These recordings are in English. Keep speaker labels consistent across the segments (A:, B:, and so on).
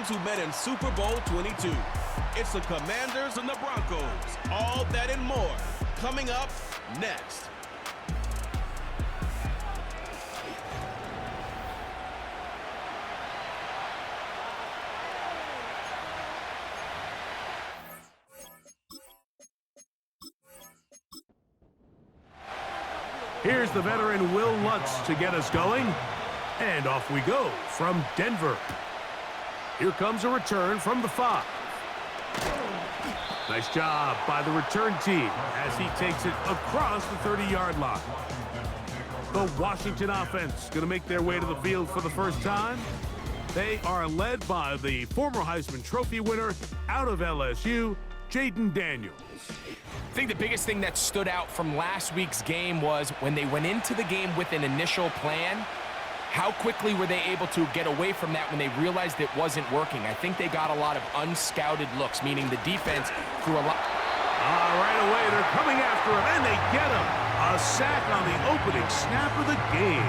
A: who met in Super Bowl 22. It's the Commanders and the Broncos. All that and more coming up next.
B: Here's the veteran Will Lutz to get us going. And off we go from Denver. Here comes a return from the 5. Nice job by the return team as he takes it across the 30-yard line. The Washington offense going to make their way to the field for the first time. They are led by the former Heisman Trophy winner out of LSU, Jaden Daniels.
C: I think the biggest thing that stood out from last week's game was when they went into the game with an initial plan, how quickly were they able to get away from that when they realized it wasn't working? I think they got a lot of unscouted looks, meaning the defense threw a lot.
B: Right away, they're coming after him, and they get him. A sack on the opening snap of the game.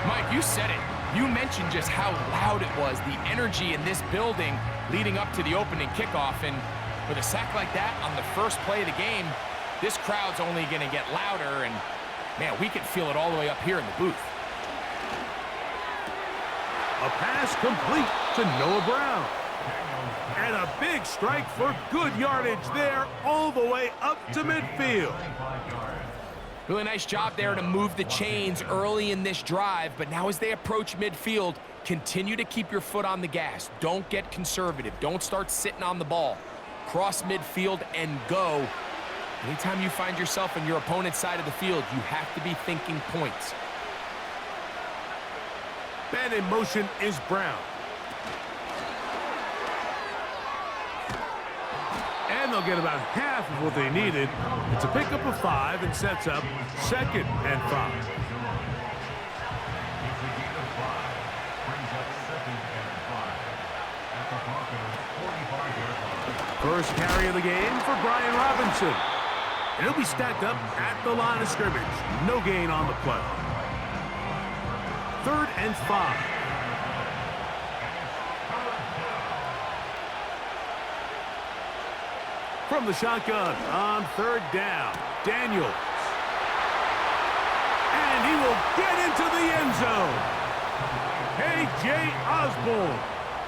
C: Mike, you said it. You mentioned just how loud it was, the energy in this building leading up to the opening kickoff, and with a sack like that on the first play of the game, this crowd's only going to get louder, and, man, we can feel it all the way up here in the booth.
B: A pass complete to Noah Brown. And a big strike for good yardage there all the way up to midfield.
C: Really nice job there to move the chains early in this drive, but now as they approach midfield, continue to keep your foot on the gas. Don't get conservative. Don't start sitting on the ball. Cross midfield and go. Anytime you find yourself on your opponent's side of the field, you have to be thinking points.
B: And in motion is Brown. And they'll get about half of what they needed. It's a pickup of 5 and sets up 2nd and 5. First carry of the game for Brian Robinson. And he'll be stacked up at the line of scrimmage. No gain on the play. 3rd and 5. From the shotgun on 3rd down, Daniels. And he will get into the end zone. A.J. Osborne.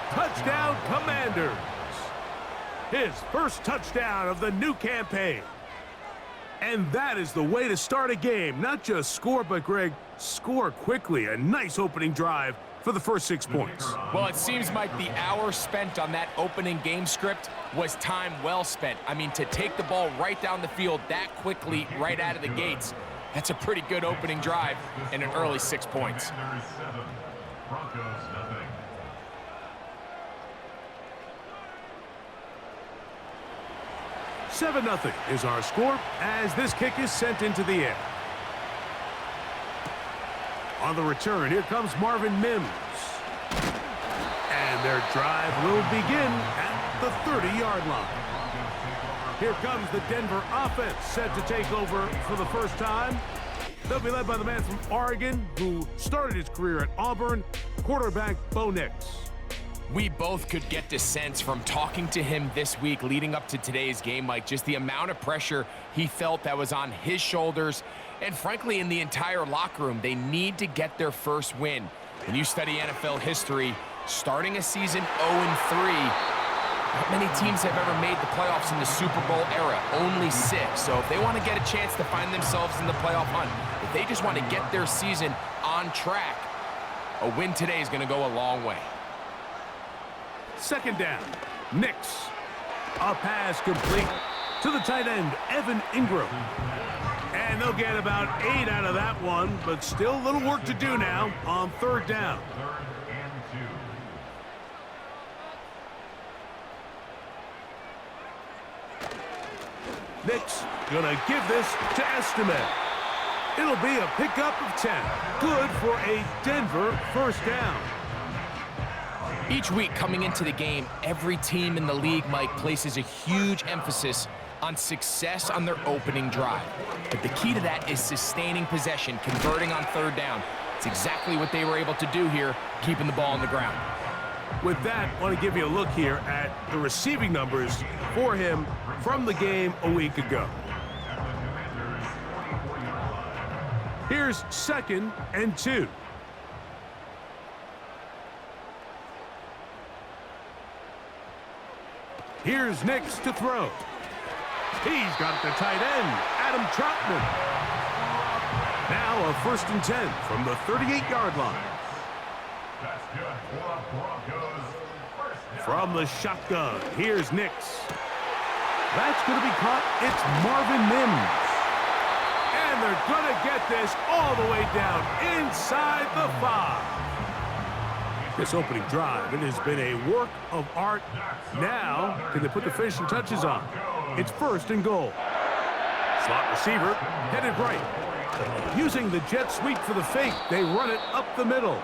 B: Touchdown, Commanders. His first touchdown of the new campaign. And that is the way to start a game. Not just score, but, Greg, score quickly. A nice opening drive for the first 6 points.
C: Well, it seems like the hour spent on that opening game script was time well spent. I mean, to take the ball right down the field that quickly right out of the gates, that's a pretty good opening drive and an early 6 points.
B: 7-0 is our score as this kick is sent into the air. On the return, here comes Marvin Mims. And their drive will begin at the 30-yard line. Here comes the Denver offense set to take over for the first time. They'll be led by the man from Oregon who started his career at Auburn, quarterback Bo Nix.
C: We both could get the sense from talking to him this week leading up to today's game, Mike, just the amount of pressure he felt that was on his shoulders and, frankly, in the entire locker room. They need to get their first win. When you study NFL history, starting a season 0-3, not many teams have ever made the playoffs in the Super Bowl era, only 6. So if they want to get a chance to find themselves in the playoff hunt, if they just want to get their season on track, a win today is going to go a long way.
B: 2nd down, Nix. A pass complete to the tight end, Evan Ingram. And they'll get about 8 out of that one, but still a little work to do now on 3rd down. Nix gonna give this to Estimate. It'll be a pickup of 10. Good for a Denver first down.
C: Each week coming into the game, every team in the league, Mike, places a huge emphasis on success on their opening drive. But the key to that is sustaining possession, converting on 3rd down. It's exactly what they were able to do here, keeping the ball on the ground.
B: With that, I want to give you a look here at the receiving numbers for him from the game a week ago. Here's 2nd and 2. Here's Nix to throw. He's got it to tight end, Adam Troutman. Now a 1st and 10 from the 38-yard line. From the shotgun, here's Nix. That's going to be caught. It's Marvin Mims. And they're going to get this all the way down inside the 5. This opening drive, it has been a work of art. Now, can they put the finishing touches on? It's 1st and goal. Slot receiver, headed right. Using the jet sweep for the fake, they run it up the middle.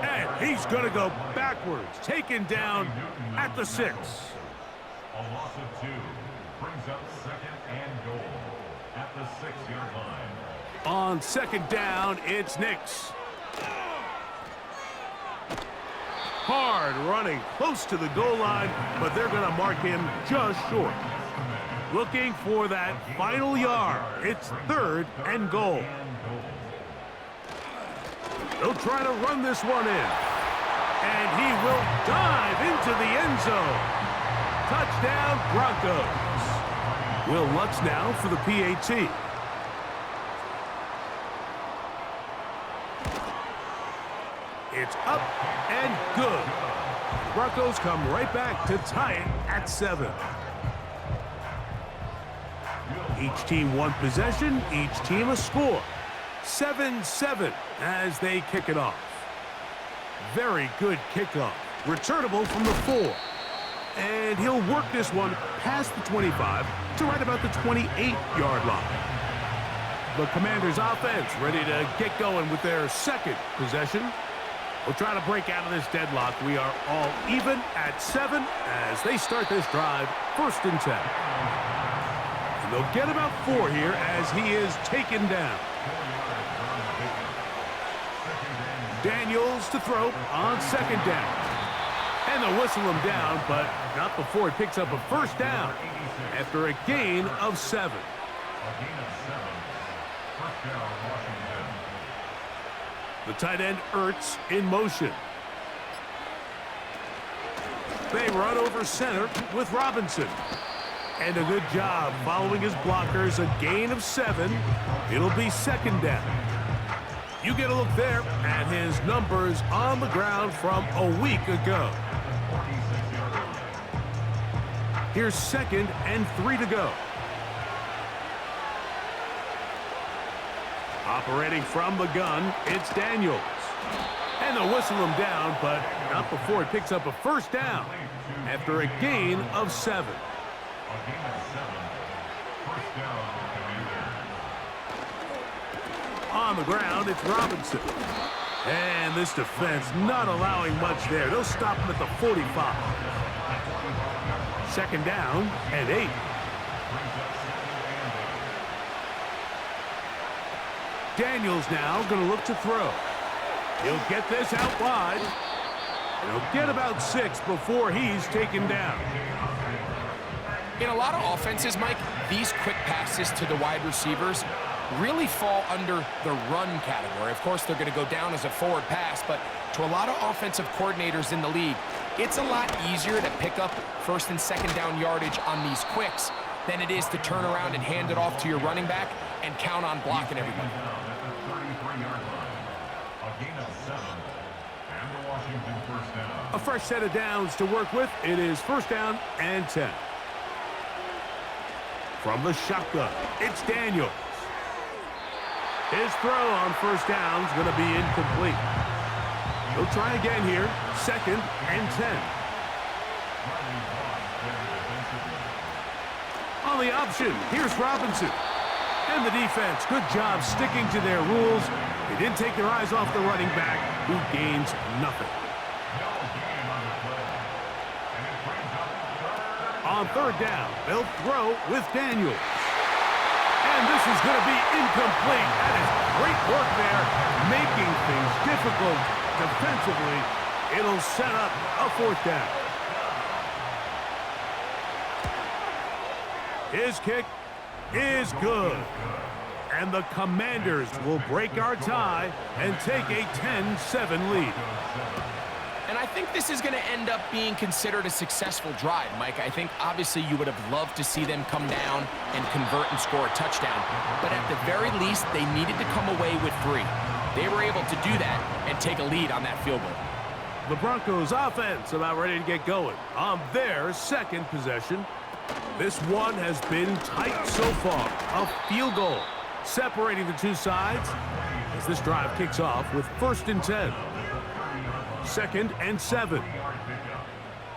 B: And he's going to go backwards, taken down at the 6.
D: A loss of 2 brings up 2nd and goal at the 6-yard line.
B: On 2nd down, it's Nix. Hard running close to the goal line, but they're going to mark him just short. Looking for that final yard. It's 3rd and goal. They'll try to run this one in. And he will dive into the end zone. Touchdown, Broncos. Will Lutz now for the PAT. It's up and good. Broncos come right back to tie it at 7. Each team one possession, each team a score. 7-7 as they kick it off. Very good kickoff. Returnable from the 4. And he'll work this one past the 25 to right about the 28-yard line. The Commanders' offense ready to get going with their 2nd possession. We'll try to break out of this deadlock. We are all even at 7 as they start this drive, 1st and 10. And they'll get about 4 here as he is taken down. Daniels to throw on 2nd down. And they'll whistle him down, but not before he picks up a 1st down after a gain of 7. The tight end Ertz in motion. They run over center with Robinson. And a good job following his blockers, a gain of 7. It'll be 2nd down. You get a look there at his numbers on the ground from a week ago. Here's 2nd and 3 to go. Operating from the gun, it's Daniels. And they'll whistle him down, but not before he picks up a 1st down after a gain of 7. On the ground, it's Robinson. And this defense not allowing much there. They'll stop him at the 45. 2nd down and 8. Daniels now going to look to throw. He'll get this out wide. And he'll get about 6 before he's taken down.
C: In a lot of offenses, Mike, these quick passes to the wide receivers really fall under the run category. Of course, they're going to go down as a forward pass, but to a lot of offensive coordinators in the league, it's a lot easier to pick up 1st and 2nd down yardage on these quicks than it is to turn around and hand it off to your running back and count on blocking everybody.
B: A fresh set of downs to work with. It is 1st down and 10. From the shotgun, it's Daniels. His throw on 1st down is going to be incomplete. He'll try again here, 2nd and 10. On the option, here's Robinson. And the defense, good job sticking to their rules. They didn't take their eyes off the running back, who gains nothing. On 3rd down, they'll throw with Daniels. And this is going to be incomplete. That is great work there, making things difficult defensively It'll set up a 4th down. His kick is good. And the Commanders will break our tie and take a 10-7 lead.
C: And I think this is going to end up being considered a successful drive, Mike. I think obviously you would have loved to see them come down and convert and score a touchdown. But at the very least, they needed to come away with 3. They were able to do that and take a lead on that field goal.
B: The Broncos offense about ready to get going on their 2nd possession. This one has been tight so far. A field goal separating the two sides as this drive kicks off with 1st and 10. 2nd and 7.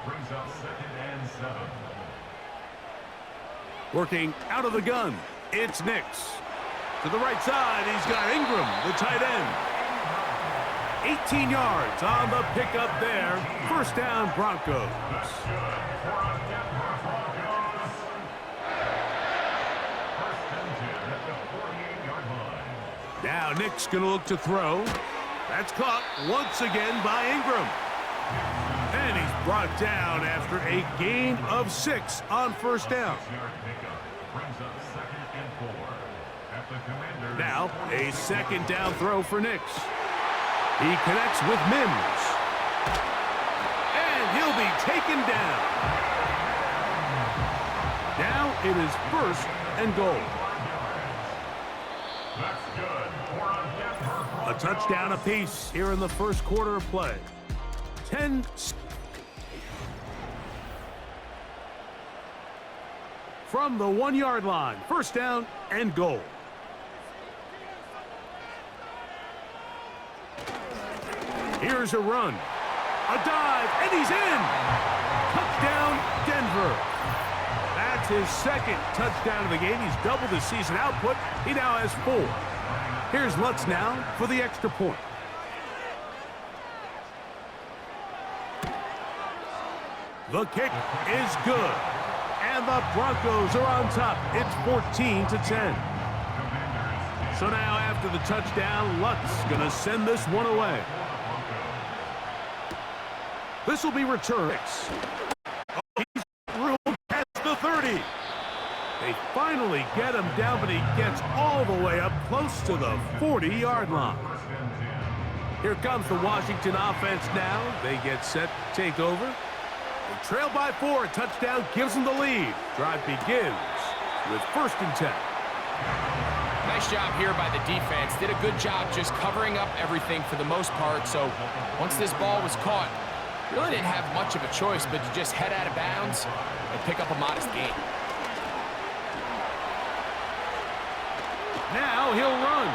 D: Brings up 2nd and 7.
B: Working out of the gun, it's Nix. To the right side, he's got Ingram, the tight end. 18 yards on the pickup there. 1st down, Broncos. Now Nick's going to look to throw. That's caught once again by Ingram. And he's brought down after a gain of 6 on 1st down. Now a 2nd down throw for Nix. He connects with Mims. And he'll be taken down. Now it is 1st and goal. A touchdown apiece here in the 1st quarter of play. 10. From the 1-yard line, 1st down and goal. Here's a run. A dive, and he's in. Touchdown, Denver. That's his 2nd touchdown of the game. He's doubled his season output. He now has 4. Here's Lutz now for the extra point. The kick is good. And the Broncos are on top. It's 14-10. So now after the touchdown, Lutz going to send this one away. This will be returned. Oh, he's through past the 30. They finally get him down, but he gets all the way up close to the 40-yard line. Here comes the Washington offense now. They get set to take over. They trail by 4. A touchdown gives them the lead. Drive begins with 1st and 10.
C: Nice job here by the defense. Did a good job just covering up everything for the most part. So once this ball was caught, really didn't have much of a choice but to just head out of bounds and pick up a modest gain.
B: Now he'll run.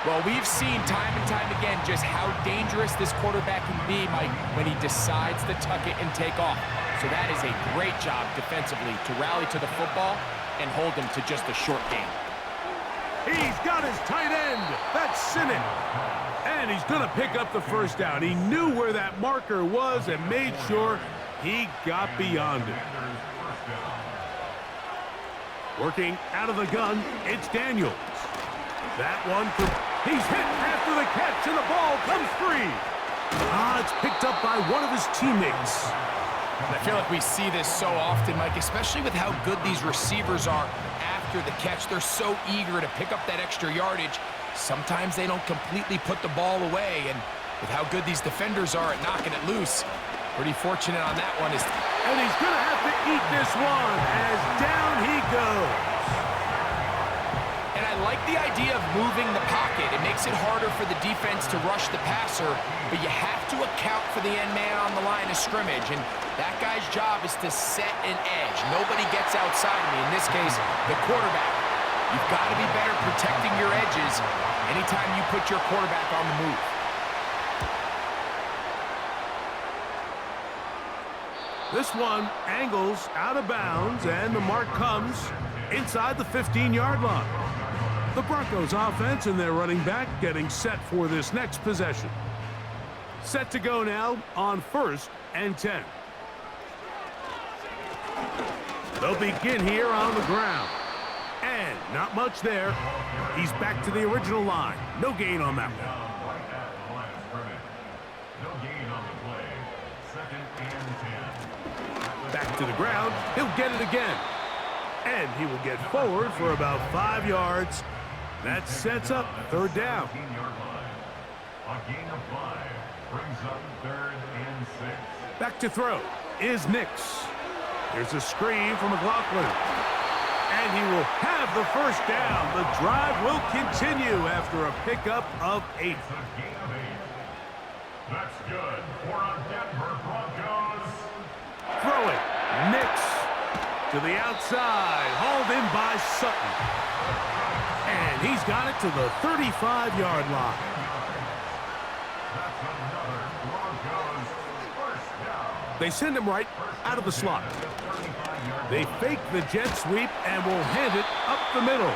C: Well, we've seen time and time again just how dangerous this quarterback can be, Mike, when he decides to tuck it and take off. So that is a great job defensively to rally to the football and hold him to just a short gain.
B: He's got his tight end. That's Sinnott. And he's going to pick up the 1st down. He knew where that marker was and made sure he got beyond it. Working out of the gun, it's Daniels. That one, he's hit after the catch, and the ball comes free. It's picked up by one of his teammates.
C: I feel like we see this so often, Mike, especially with how good these receivers are after the catch. They're so eager to pick up that extra yardage. Sometimes they don't completely put the ball away, and with how good these defenders are at knocking it loose, pretty fortunate on that one.
B: And he's going to have to eat this one as down he goes.
C: And I like the idea of moving the pocket. It makes it harder for the defense to rush the passer, but you have to account for the end man on the line of scrimmage, and that guy's job is to set an edge. Nobody gets outside of me. In this case, the quarterback. You've got to be better protecting your edges anytime you put your quarterback on the move.
B: This one angles out of bounds, and the mark comes inside the 15-yard line. The Broncos offense and their running back getting set for this next possession. Set to go now on 1st and 10. They'll begin here on the ground. And not much there. He's back to the original line. No gain on that one.
D: No gain on the play.
B: Back to the ground. He'll get it again. And he will get forward for about 5 yards. That sets up third down.
D: A gain of 5 brings up 3rd and 6.
B: Back to throw is Nix. Here's a screen from McLaughlin. And he will have the first down. The drive will continue after a pickup of 8.
D: It's a gain of 8. That's good for a Denver Broncos.
B: Throw it. Nix to the outside. Hauled in by Sutton. And he's got it to the 35-yard line.
D: That's another Broncos first down.
B: They send him right out of the slot. They fake the jet sweep and will hand it up the middle.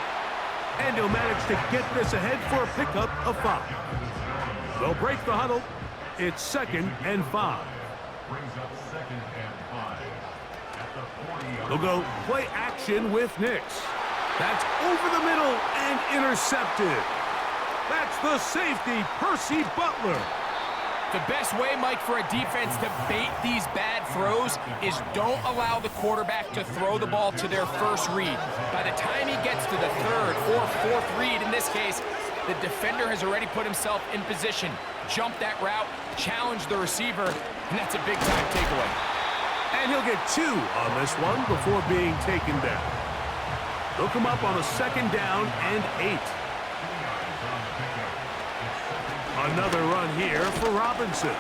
B: And he'll manage to get this ahead for a pickup of 5. They'll break the huddle. It's 2nd and 5.
D: Brings up 2nd and 5. At the 40-yard
B: They'll go play action with Nix. That's over the middle and intercepted. That's the safety, Percy Butler.
C: The best way, Mike, for a defense to bait these bad throws is don't allow the quarterback to throw the ball to their first read. By the time he gets to the 3rd or 4th read, in this case, the defender has already put himself in position, jump that route, challenge the receiver, and that's a big-time takeaway.
B: And he'll get 2 on this one before being taken down. They'll come up on a 2nd down and 8. Another run here for Robinson.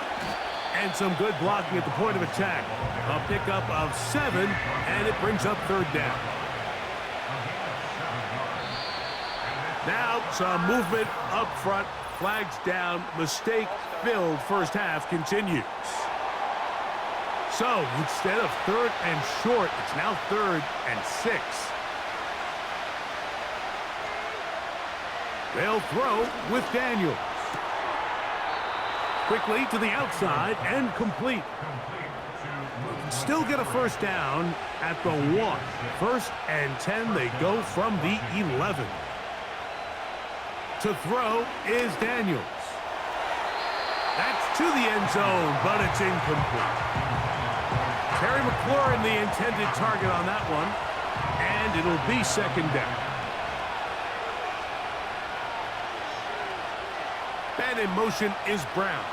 B: And some good blocking at the point of attack. A pickup of 7, and it brings up 3rd down. Now some movement up front. Flags down. Mistake-filled first half continues. So instead of 3rd and short, it's now 3rd and 6. They'll throw with Daniels. Quickly to the outside and complete. Still get a first down at the 1. 1st and 10, they go from the 11. To throw is Daniels. That's to the end zone, but it's incomplete. Terry McLaurin, the intended target on that one, and it'll be 2nd down. And in motion is Brown.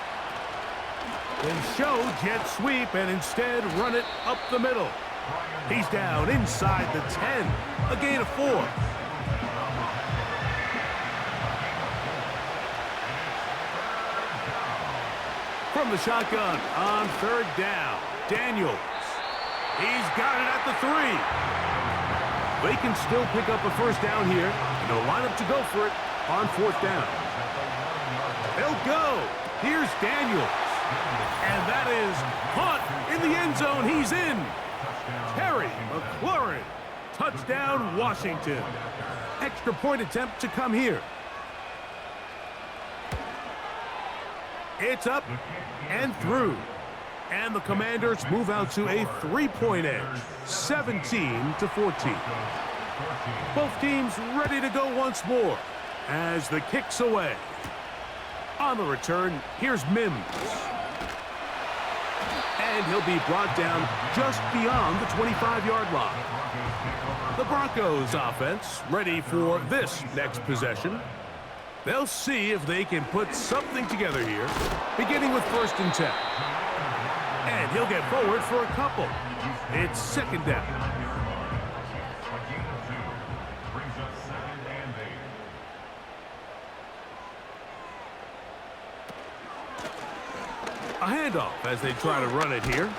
B: They show jet sweep and instead run it up the middle. He's down inside the 10. A gain of 4. From the shotgun on 3rd down. Daniels. He's got it at the 3. They can still pick up a first down here. And they'll line up to go for it on 4th down. They'll go. Here's Daniels. And that is caught in the end zone. He's in. Terry McLaurin. Touchdown, Washington. Extra point attempt to come here. It's up and through. And the Commanders move out to a 3-point edge. 17-14. Both teams ready to go once more as the kick's away. On the return, here's Mims. And he'll be brought down just beyond the 25-yard line. The Broncos offense ready for this next possession. They'll see if they can put something together here, beginning with 1st and 10. And he'll get forward for a couple. It's 2nd down. A handoff as they try to run it here.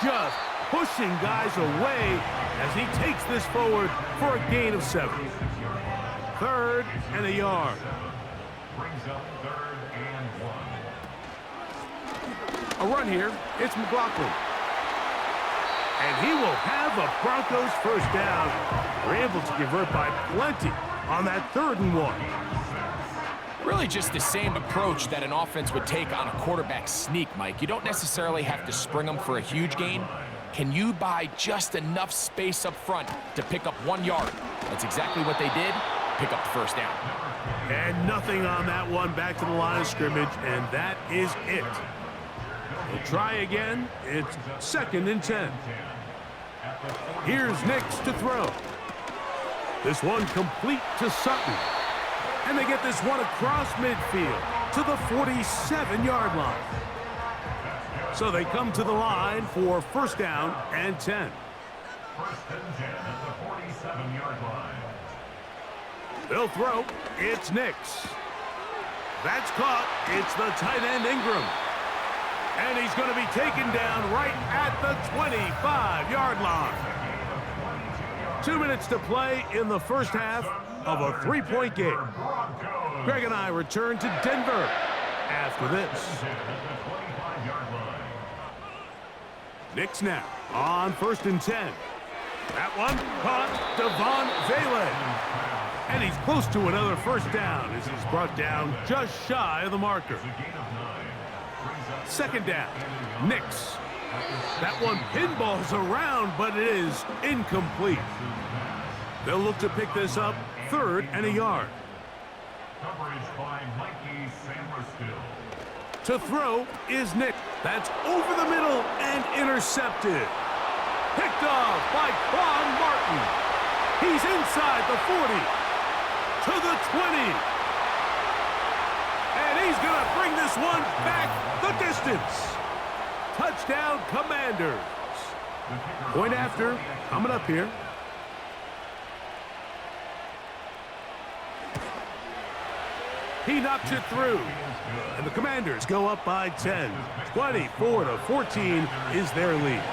B: Just pushing guys away as he takes this forward for a gain of 7. 3rd and a yard.
D: Brings up 3rd and 1.
B: A run here. It's McLaughlin. And he will have a Broncos first down. We're able to convert by plenty on that 3rd and 1.
C: Really just the same approach that an offense would take on a quarterback sneak, Mike. You don't necessarily have to spring them for a huge gain. Can you buy just enough space up front to pick up 1 yard? That's exactly what they did. Pick up the first down.
B: And nothing on that one. Back to the line of scrimmage, and that is it. They'll try again. It's 2nd and 10. Here's Nix to throw. This one complete to Sutton. And they get this one across midfield to the 47-yard line. So they come to the line for 1st down and 10.
D: 1st and 10 at the 47-yard line.
B: They'll throw. It's Nix. That's caught. It's the tight end Ingram. And he's going to be taken down right at the 25-yard line. 2 minutes to play in the first half of a 3-point game. Greg and I return to Denver after this. Nix now on 1st and 10. That one caught Devon Valen. And he's close to another 1st down as he's brought down just shy of the marker. 2nd down, Nix. That one pinballs around, but it is incomplete. They'll look to pick this up 3rd and a yard.
D: Coverage by Mikey Sammerstill.
B: To throw is Nix. That's over the middle and intercepted. Picked off by Quan Martin. He's inside the 40 to the 20. And he's going to bring this one back the distance. Touchdown, Commanders. Point after, coming up here. He knocks it through. And the Commanders go up by 10. 24-14 is their lead.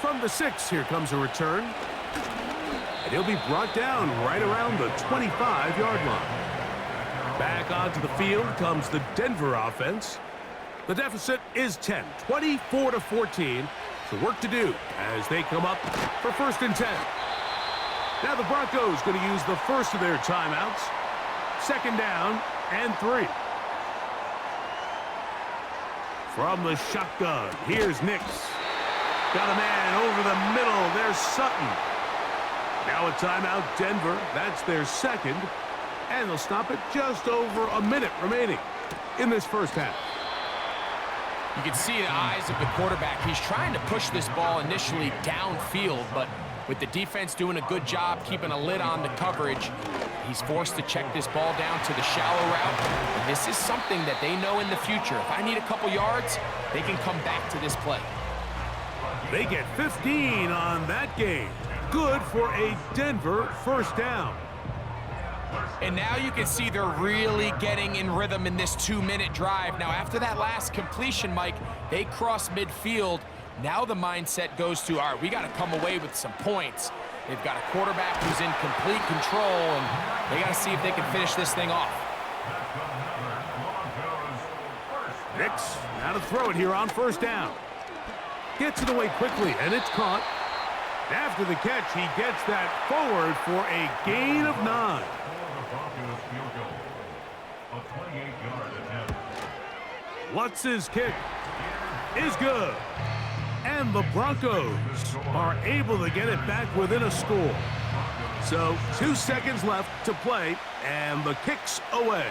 B: From the 6, here comes a return. And he'll be brought down right around the 25-yard line. Back onto the field comes the Denver offense. The deficit is 10, 24-14. So work to do as they come up for 1st and 10. Now the Broncos going to use the first of their timeouts. 2nd down and 3. From the shotgun, here's Nix. Got a man over the middle. There's Sutton. Now a timeout, Denver. That's their 2nd. And they'll stop it just over a minute remaining in this first half.
C: You can see the eyes of the quarterback. He's trying to push this ball initially downfield, but with the defense doing a good job keeping a lid on the coverage, he's forced to check this ball down to the shallow route. And this is something that they know in the future. If I need a couple yards, they can come back to this play.
B: They get 15 on that game. Good for a Denver 1st down.
C: And now you can see they're really getting in rhythm in this 2-minute drive. Now, after that last completion, Mike, they cross midfield. Now the mindset goes to, all right, we got to come away with some points. They've got a quarterback who's in complete control, and they got to see if they can finish this thing off.
B: Nix, now to throw it here on 1st down. Gets it away quickly, and it's caught. After the catch, he gets that forward for a gain of 9. Lutz's kick is good. And the Broncos are able to get it back within a score. So 2 seconds left to play, and the kick's away.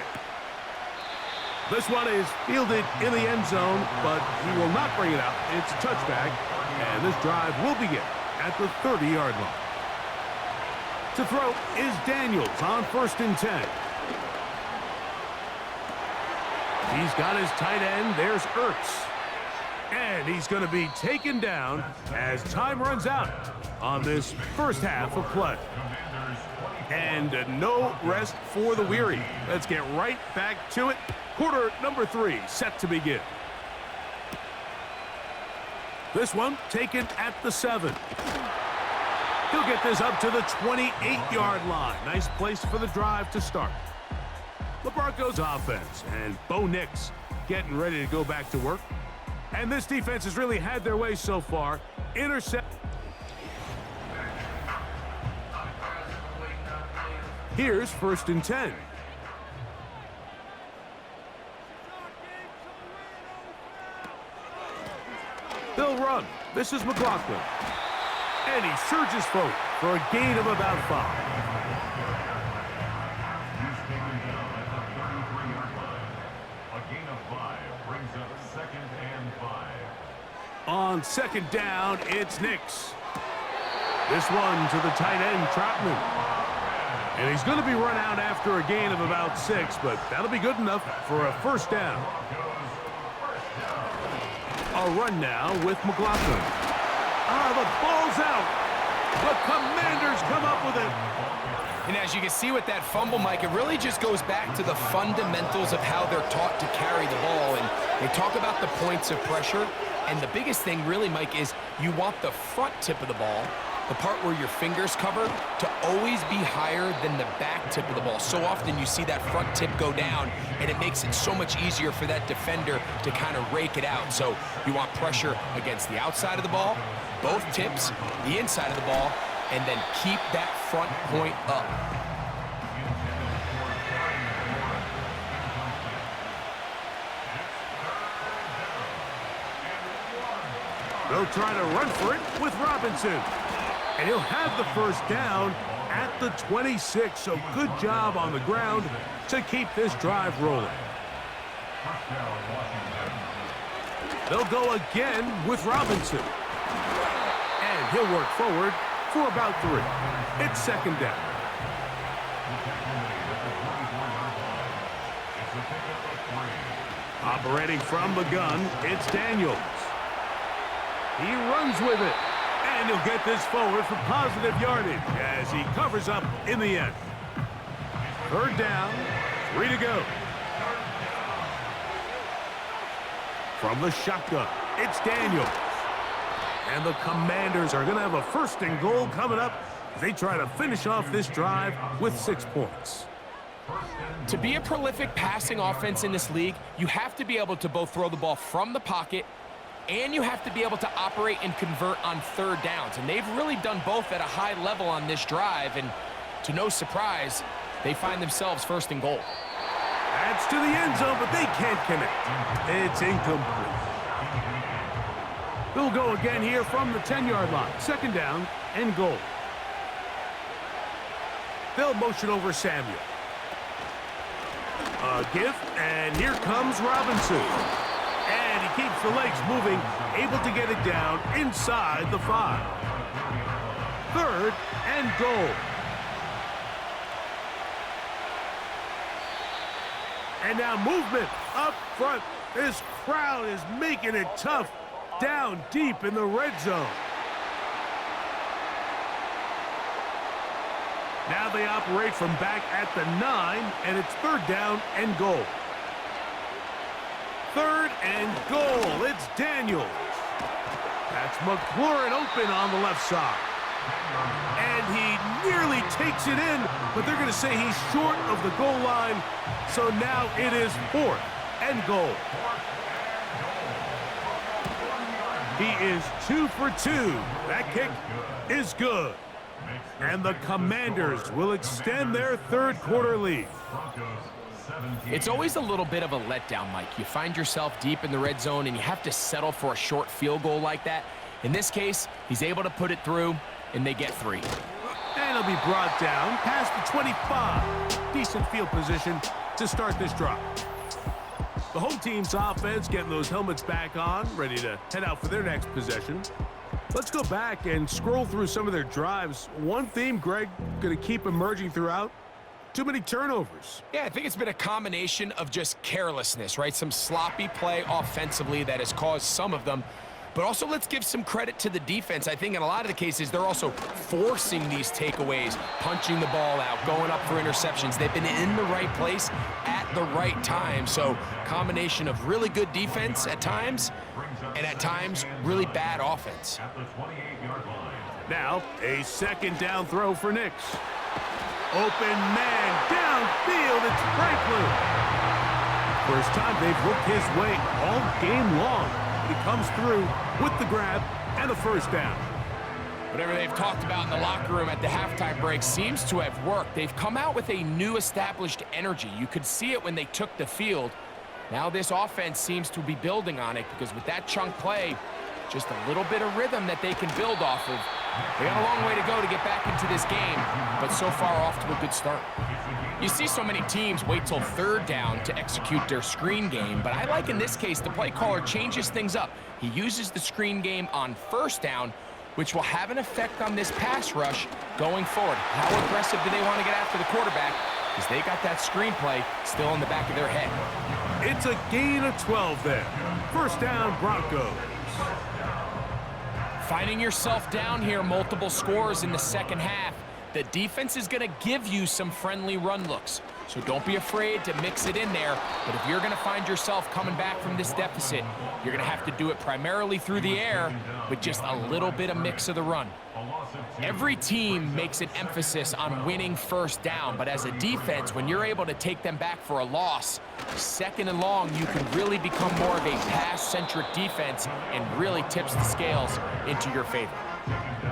B: This one is fielded in the end zone, but he will not bring it out. It's a touchback, and this drive will begin at the 30-yard line. To throw is Daniels on 1st and 10. He's got his tight end. There's Ertz. And he's going to be taken down as time runs out on this first half of play. And no rest for the weary. Let's get right back to it. Quarter number 3 set to begin. This one taken at the 7. He'll get this up to the 28-yard line. Nice place for the drive to start. The Broncos offense and Bo Nix getting ready to go back to work. And this defense has really had their way so far. Intercept. Here's 1st and 10. They'll run. This is McLaughlin. And he surges forward for a gain of about 5.
D: brings up 2nd and 5.
B: On 2nd down, it's Nix. This one to the tight end, Troutman. And he's going to be run out after a gain of about 6, but that'll be good enough for a 1st down. A run now with McLaughlin. The ball's out. The Commanders come up with it.
C: And as you can see with that fumble, Mike, it really just goes back to the fundamentals of how they're taught to carry the ball. And they talk about the points of pressure. And the biggest thing really, Mike, is you want the front tip of the ball, the part where your fingers cover, to always be higher than the back tip of the ball. So often you see that front tip go down, and it makes it so much easier for that defender to kind of rake it out. So you want pressure against the outside of the ball, both tips, the inside of the ball, and then keep that front point up.
B: They'll try to run for it with Robinson. And he'll have the 1st down at the 26. So good job on the ground to keep this drive rolling. They'll go again with Robinson. And he'll work forward for about 3. It's 2nd down. Operating from the gun, it's Daniels. He runs with it, and he'll get this forward for positive yardage as he covers up in the end. 3rd down, 3 to go. From the shotgun, it's Daniels. And the Commanders are going to have a 1st and goal coming up as they try to finish off this drive with 6 points.
C: To be a prolific passing offense in this league, you have to be able to both throw the ball from the pocket and you have to be able to operate and convert on 3rd downs. And they've really done both at a high level on this drive. And to no surprise, they find themselves 1st and goal.
B: That's to the end zone, but they can't connect. It's incomplete. They'll go again here from the 10-yard line. 2nd down and goal. They'll motion over Samuel. A give, and here comes Robinson. And he keeps the legs moving, able to get it down inside the 5. 3rd and goal. And now movement up front. This crowd is making it tough down deep in the red zone. Now they operate from back at the 9, and it's 3rd down and goal. 3rd and goal. It's Daniels. That's McLaurin open on the left side. And he nearly takes it in, but they're going to say he's short of the goal line. So now it is 4th and goal. He is 2 for 2. That kick is good. And the Commanders will extend their 3rd quarter lead.
C: It's always a little bit of a letdown, Mike. You find yourself deep in the red zone and you have to settle for a short field goal like that. In this case, he's able to put it through, and they get 3.
B: And he'll be brought down past the 25. Decent field position to start this drive. The home team's offense getting those helmets back on, ready to head out for their next possession. Let's go back and scroll through some of their drives. One theme, Greg, going to keep emerging throughout. Too many turnovers.
C: Yeah, I think it's been a combination of just carelessness, right? Some sloppy play offensively that has caused some of them. But also, let's give some credit to the defense. I think in a lot of the cases, they're also forcing these takeaways, punching the ball out, going up for interceptions. They've been in the right place at the right time. So, combination of really good defense at times, and at times, really bad offense.
B: Now, a 2nd down throw for Nix. Open man downfield, it's Franklin. First time they've looked his way all game long. He comes through with the grab and a 1st down.
C: Whatever they've talked about in the locker room at the halftime break seems to have worked. They've come out with a new established energy. You could see it when they took the field. Now this offense seems to be building on it because with that chunk play, just a little bit of rhythm that they can build off of, They got a long way to go to get back into this game, but so far off to a good start. You see so many teams wait till third down to execute their screen game, but I like in this case the play caller changes things up. He uses the screen game on first down, which will have an effect on this pass rush going forward. How aggressive do they want to get after the quarterback? Because they got that screenplay still in the back of their head.
B: It's a gain of 12 there. First down, Broncos.
C: Finding yourself down here, multiple scores in the second half. The defense is going to give you some friendly run looks, so don't be afraid to mix it in there. But if you're going to find yourself coming back from this deficit, you're going to have to do it primarily through the air with just a little bit of mix of the run. Every team makes an emphasis on winning first down, but as a defense, when you're able to take them back for a loss, second and long, you can really become more of a pass-centric defense and really tips the scales into your favor.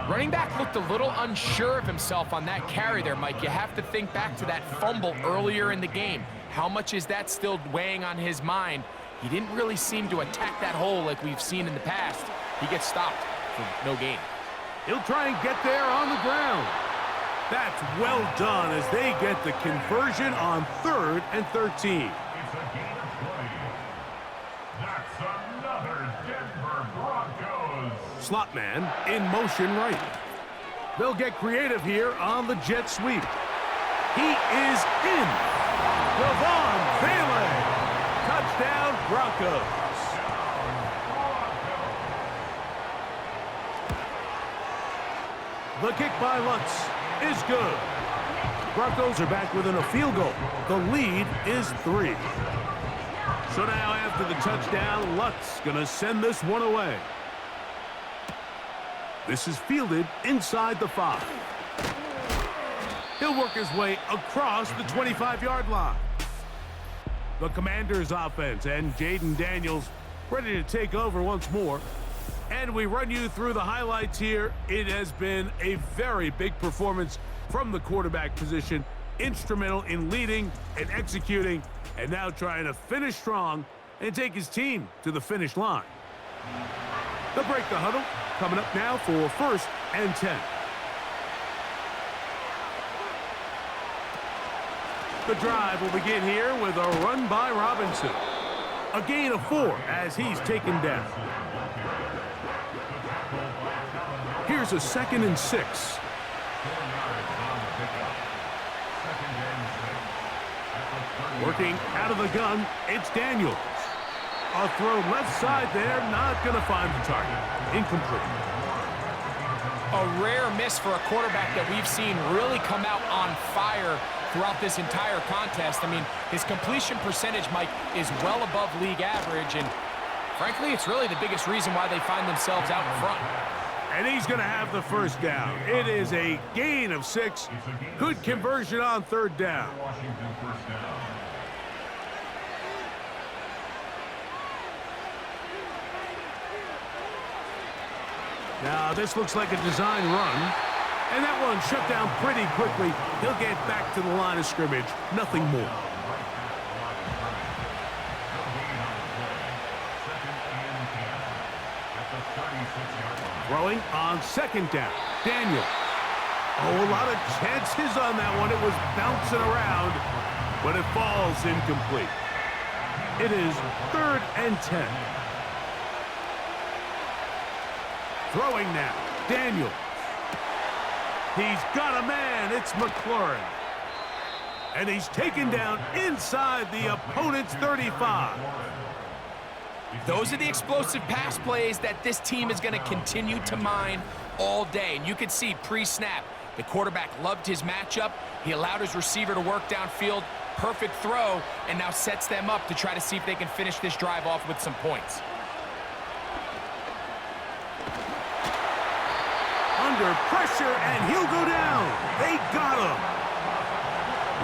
C: Running back looked a little unsure of himself on that carry there, Mike. You have to think back to that fumble earlier in the game. How much is that still weighing on his mind? He didn't really seem to attack that hole like we've seen in the past. He gets stopped for no gain.
B: He'll try and get there on the ground. That's well done as they get the conversion on 3rd and 13.
D: It's a gain of 20. That's another Denver Broncos.
B: Slot man in motion right. They'll get creative here on the jet sweep. He is in. Devon Bailey. Touchdown, Broncos. The kick by Lutz is good. Broncos are back within a field goal. The lead is 3. So now after the touchdown, Lutz going to send this one away. This is fielded inside the 5. He'll work his way across the 25-yard line. The Commanders offense and Jaden Daniels ready to take over once more. And we run you through the highlights here. It has been a very big performance from the quarterback position. Instrumental in leading and executing, and now trying to finish strong and take his team to the finish line. They'll break the huddle. Coming up now for 1st and 10. The drive will begin here with a run by Robinson. A gain of 4 as he's taken down. Here's a 2nd and 6. Working out of the gun, it's Daniels. A throw left side there, not going to find the target. Incomplete.
C: A rare miss for a quarterback that we've seen really come out on fire throughout this entire contest. I mean, his completion percentage, Mike, is well above league average, and frankly, it's really the biggest reason why they find themselves out in front.
B: And he's going to have the first down. It is a gain of 6. Good conversion on 3rd down. Now, this looks like a design run. And that one shut down pretty quickly. He'll get back to the line of scrimmage. Nothing more. Throwing on 2nd down. Daniel. Oh, a lot of chances on that one. It was bouncing around, but it falls incomplete. It is 3rd and 10. Throwing now. Daniel. He's got a man. It's McLaurin. And he's taken down inside the opponent's 35.
C: Those are the explosive pass plays that this team is going to continue to mine all day. And you can see pre-snap, the quarterback loved his matchup. He allowed his receiver to work downfield. Perfect throw, and now sets them up to try to see if they can finish this drive off with some points.
B: Under pressure, and he'll go down. They got him.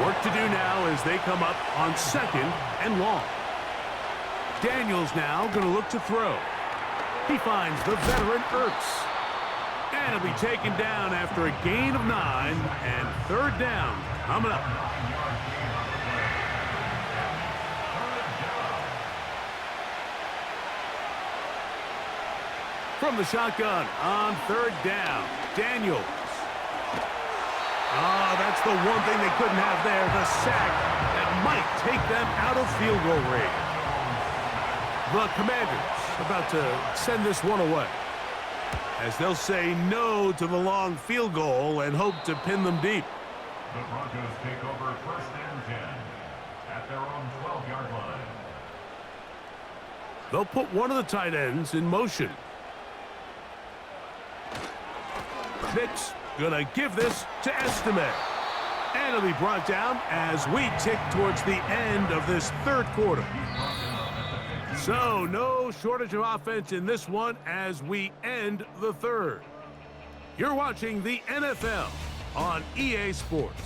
B: Work to do now as they come up on 2nd and long. Daniels now going to look to throw. He finds the veteran Ertz. And he'll be taken down after a gain of 9 and 3rd down coming up. From the shotgun on third down, Daniels. Oh, that's the one thing they couldn't have there, the sack that might take them out of field goal range. The Commanders about to send this one away, as they'll say no to the long field goal and hope to pin them deep.
D: The Broncos take over 1st and 10 at their own 12-yard line.
B: They'll put one of the tight ends in motion. Nick's gonna give this to Estimate. And it'll be brought down as we tick towards the end of this third quarter. So no shortage of offense in this one as we end the third. You're watching the NFL on EA Sports.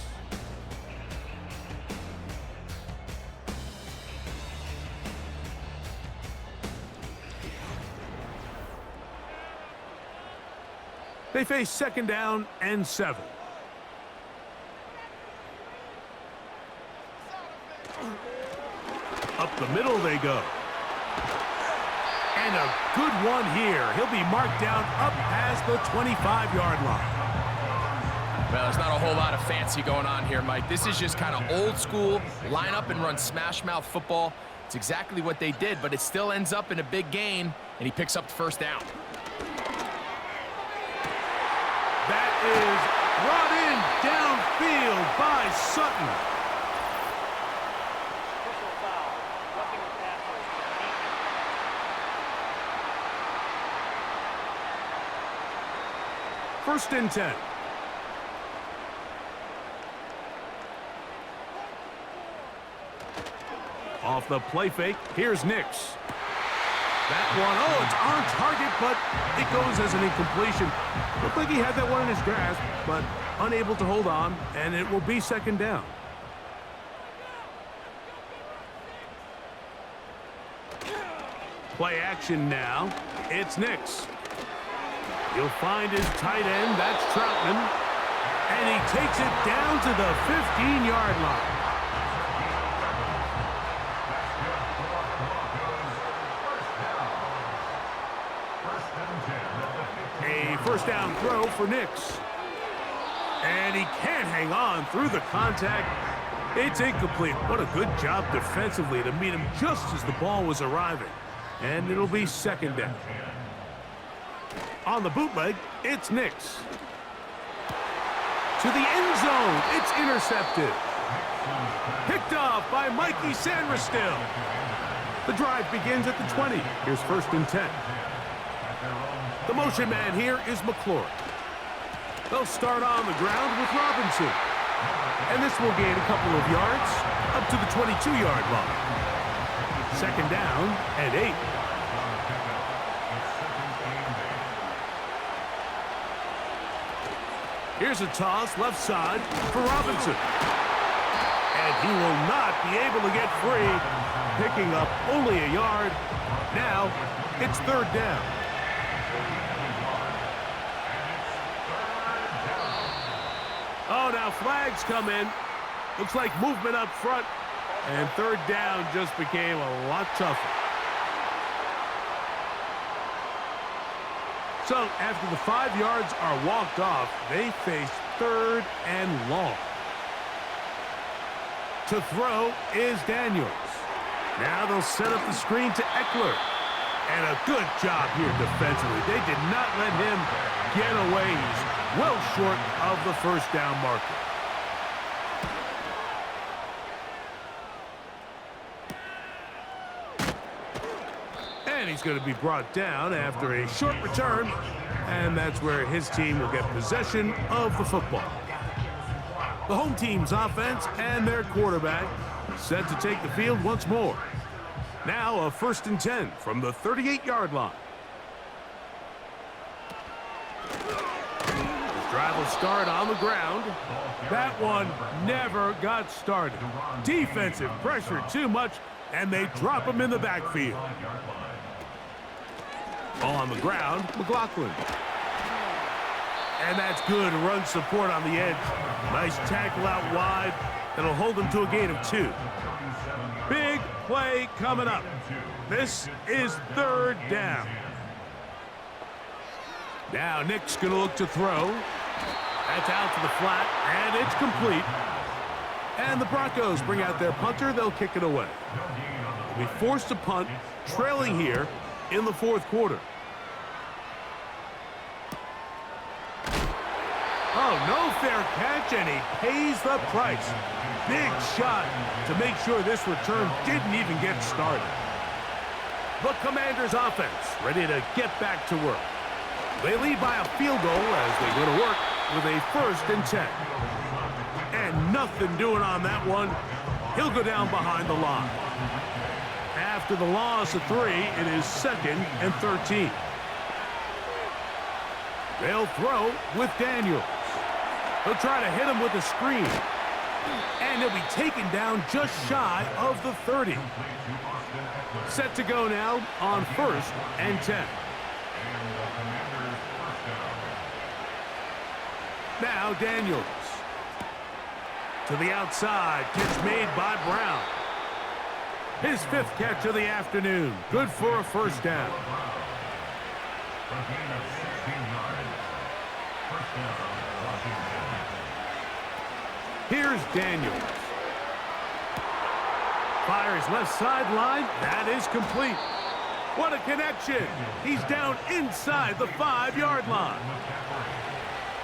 B: They face 2nd down and 7. Up the middle they go. And a good one here. He'll be marked down up past the 25-yard line.
C: Well, there's not a whole lot of fancy going on here, Mike. This is just kind of old school, line up and run smash mouth football. It's exactly what they did, but it still ends up in a big gain, and he picks up the 1st down.
B: That is brought in downfield by Sutton. First and 10. Off the play fake, here's Nix. That one, oh, it's on target, but it goes as an incompletion. Looked like he had that one in his grasp, but unable to hold on, and it will be 2nd down. Play action now. It's Nix. He'll find his tight end, that's Troutman, and he takes it down to the 15-yard line. A 1st down throw for Nix. And he can't hang on through the contact. It's incomplete. What a good job defensively to meet him just as the ball was arriving. And it'll be 2nd down. On the bootleg, it's Nix. To the end zone, it's intercepted. Picked off by Mikey Sanderstill. The drive begins at the 20. Here's 1st and 10. The motion man here is McClure. They'll start on the ground with Robinson. And this will gain a couple of yards up to the 22-yard line. 2nd down and 8. Here's a toss left side for Robinson. And he will not be able to get free, picking up only a yard. Now it's 3rd down. Oh, now flags come in. Looks like movement up front. And 3rd down just became a lot tougher. So after the 5 yards are walked off, they face 3rd and long. To throw is Daniels. Now they'll set up the screen to Eckler. And a good job here defensively. They did not let him get away. He's well short of the 1st down marker. And he's going to be brought down after a short return. And that's where his team will get possession of the football. The home team's offense and their quarterback set to take the field once more. Now a 1st and 10 from the 38-yard line. The drive will start on the ground. That one never got started. Defensive pressure too much, and they drop him in the backfield. On the ground, McLaughlin. And that's good run support on the edge. Nice tackle out wide. That'll hold them to a gain of 2. Big play coming up. This is 3rd down. Now Nick's going to look to throw. That's out to the flat, and it's complete. And the Broncos bring out their punter. They'll kick it away. We forced a punt, trailing here in the fourth quarter. Oh, no fair catch, and he pays the price. Big shot to make sure this return didn't even get started. The Commanders' offense ready to get back to work. They lead by a field goal as they go to work with a 1st and 10. And nothing doing on that one. He'll go down behind the line. After the loss of 3, it is 2nd and 13. They'll throw with Daniels. He'll try to hit him with a screen. And he'll be taken down just shy of the 30. Set to go now on 1st and 10. Now Daniels. To the outside. Catch made by Brown. His 5th catch of the afternoon. Good for a 1st down. Here's Daniels. Fires left sideline. That is complete. What a connection. He's down inside the 5-yard line.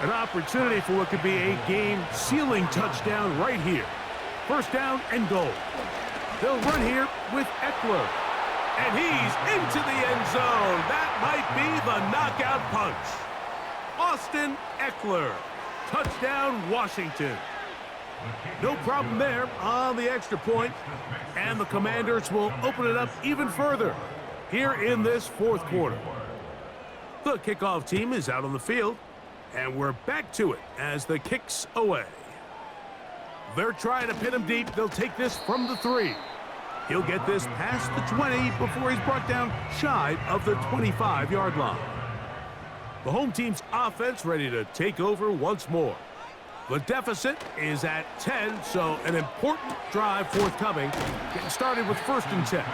B: An opportunity for what could be a game-sealing touchdown right here. 1st down and goal. They'll run here with Eckler. And he's into the end zone. That might be the knockout punch. Austin Eckler. Touchdown, Washington. No problem there on the extra point. And the Commanders will open it up even further here in this 4th quarter. The kickoff team is out on the field. And we're back to it as the kick's away. They're trying to pin him deep. They'll take this from the 3. He'll get this past the 20 before he's brought down shy of the 25-yard line. The home team's offense ready to take over once more. The deficit is at 10, so an important drive forthcoming. Getting started with 1st and 10.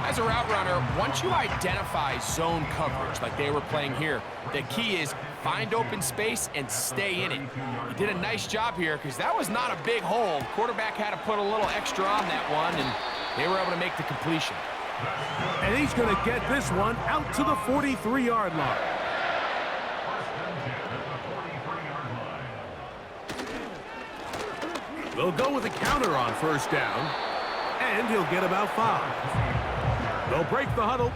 C: As a route runner, once you identify zone coverage like they were playing here, the key is find open space and stay in it. He did a nice job here because that was not a big hole. Quarterback had to put a little extra on that one, and they were able to make the completion.
B: And he's going to get this one out to the 43-yard line. They'll go with a counter on 1st down, and he'll get about 5. They'll break the huddle.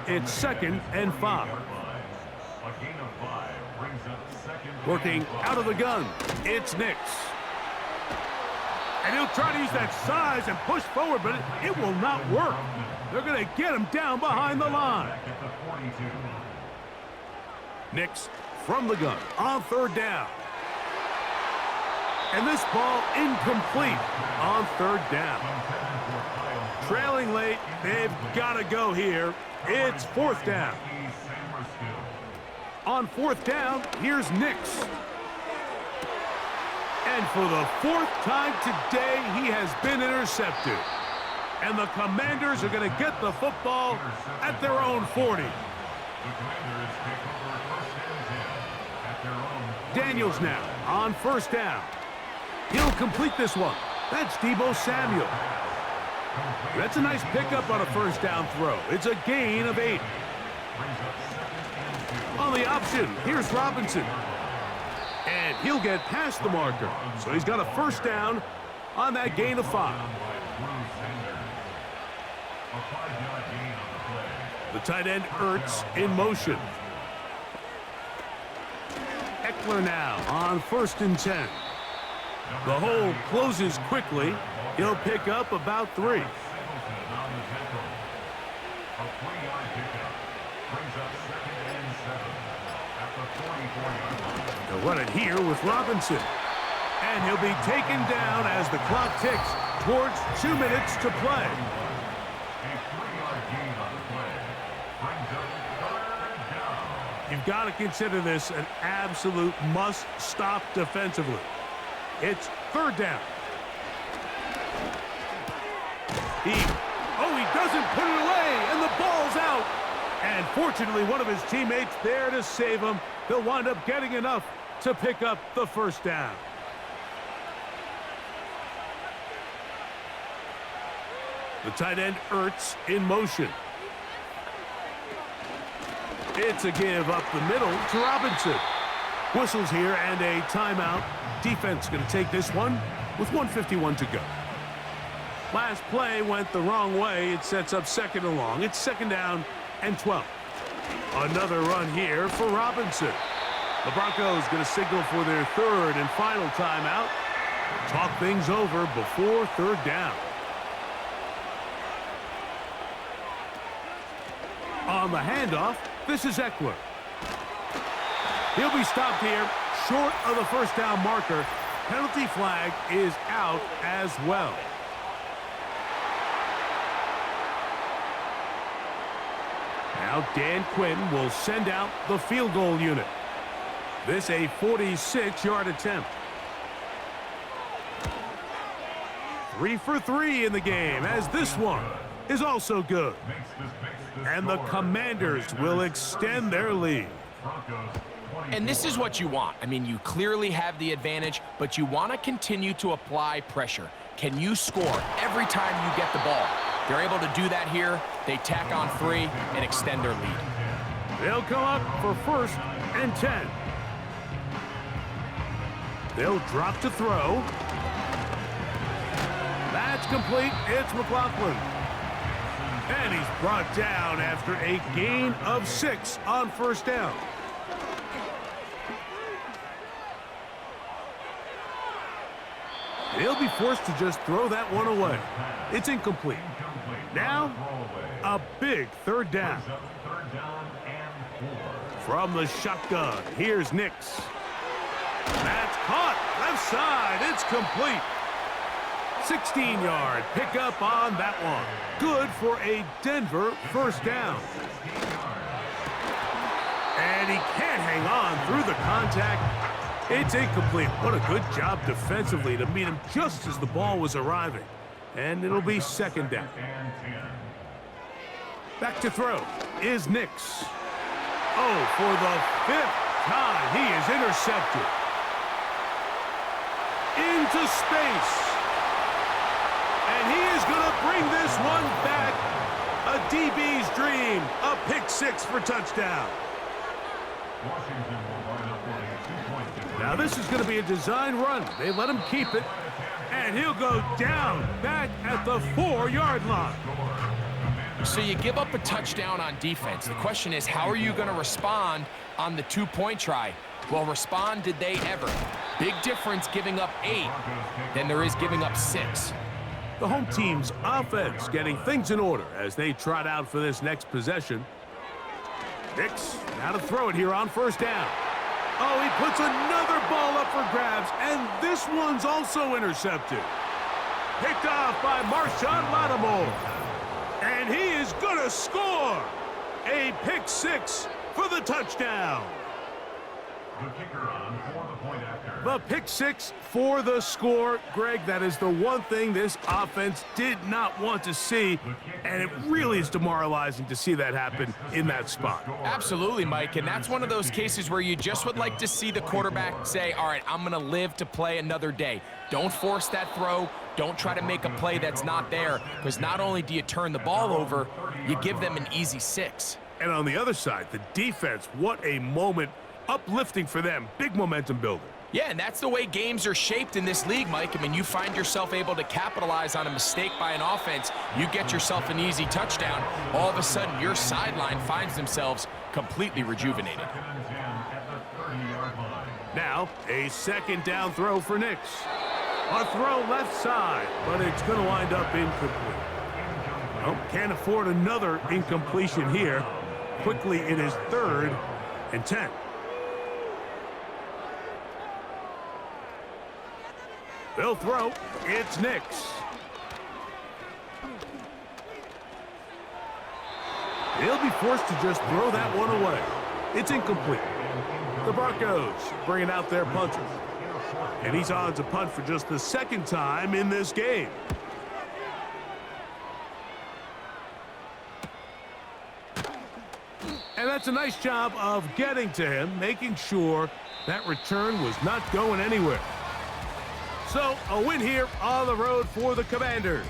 B: It's 2nd and 5. Working out of the gun, it's Nix. And he'll try to use that size and push forward, but it will not work. They're going to get him down behind the line. Nix from the gun on 3rd down. And this ball incomplete on 3rd down. Trailing late, they've got to go here. It's 4th down. On 4th down, here's Nix. And for the 4th time today, he has been intercepted. And the Commanders are going to get the football at their own 40. Daniels now on 1st down. He'll complete this one. That's Deebo Samuel. That's a nice pickup on a 1st down throw. It's a gain of 8. On the option, here's Robinson. And he'll get past the marker. So he's got a 1st down on that gain of 5. The tight end Ertz in motion. Eckler now on 1st and 10. The hole closes quickly. He'll pick up about 3. They'll run it here with Robinson. And he'll be taken down as the clock ticks towards 2 minutes to play. You've got to consider this an absolute must-stop defensively. It's 3rd down. He doesn't put it away, and the ball's out. And Fortunately, one of his teammates there to save him. They'll wind up getting enough to pick up the first down. The tight end Ertz in motion. It's a give up the middle to Robinson. Whistles here and a timeout. Defense going to take this one with 1:51 to go. Last play went the wrong way. It sets up second and long. It's second down and 12. Another run here for Robinson. The Broncos going to signal for their third and final timeout. Talk things over before third down. On the handoff, this is Eckler. He'll be stopped here short of the first down marker. Penalty flag is out as well. Now Dan Quinn will send out the field goal unit. This a 46-yard attempt. 3 for 3 in the game, as this one is also good. And the Commanders will extend their lead.
C: And this is what you want. I mean, you clearly have the advantage, but you want to continue to apply pressure. Can you score every time you get the ball? They're able to do that here. They tack on 3 and extend their lead.
B: They'll come up for first and 10. They'll drop to throw. That's complete. It's McLaughlin. And he's brought down after a gain of 6 on first down. He'll be forced to just throw that one away. It's incomplete. Now, a big third down. From the shotgun, here's Nix. That's caught. Left side. It's complete. 16-yard pickup on that one. Good for a Denver first down. And he can't hang on through the contact. It's incomplete. What a good job defensively to meet him just as the ball was arriving. And it'll be second down. Back to throw is Nix. Oh, for the 5th time, he is intercepted. Into space. And he is going to bring this one back. A DB's dream. A pick 6 for touchdown. Now this is going to be a design run. They let him keep it. And he'll go down back at the 4-yard line.
C: So you give up a touchdown on defense. The question is, how are you going to respond on the 2-point try? Well, respond did they ever? Big difference giving up 8 than there is giving up 6.
B: The home team's offense getting things in order as they trot out for this next possession. Nix now to throw it here on first down. Oh, he puts another ball up for grabs, and this one's also intercepted. Picked off by Marshawn Lattimore. And he is going to score. A pick 6 for the touchdown.
D: The kicker on for the point after.
B: The pick 6 for the score. Greg, that is the one thing this offense did not want to see, and it really is demoralizing to see that happen in that spot.
C: Absolutely, Mike, and that's one of those cases where you just would like to see the quarterback say, all right, I'm going to live to play another day. Don't force that throw. Don't try to make a play that's not there, because not only do you turn the ball over, you give them an easy 6.
B: And on the other side, the defense, what a moment. Uplifting for them. Big momentum builder.
C: Yeah, and that's the way games are shaped in this league, Mike. I mean, you find yourself able to capitalize on a mistake by an offense. You get yourself an easy touchdown. All of a sudden, your sideline finds themselves completely rejuvenated.
B: Now, a second down throw for Nix. A throw left side, but it's going to wind up incomplete. Well, can't afford another incompletion here. Quickly, it is 3rd and 10. They'll throw. It's Nix. He'll be forced to just throw that one away. It's incomplete. The Broncos bringing out their punter. And he's on to punt for just the 2nd time in this game. And that's a nice job of getting to him, making sure that return was not going anywhere. So, a win here on the road for the Commanders.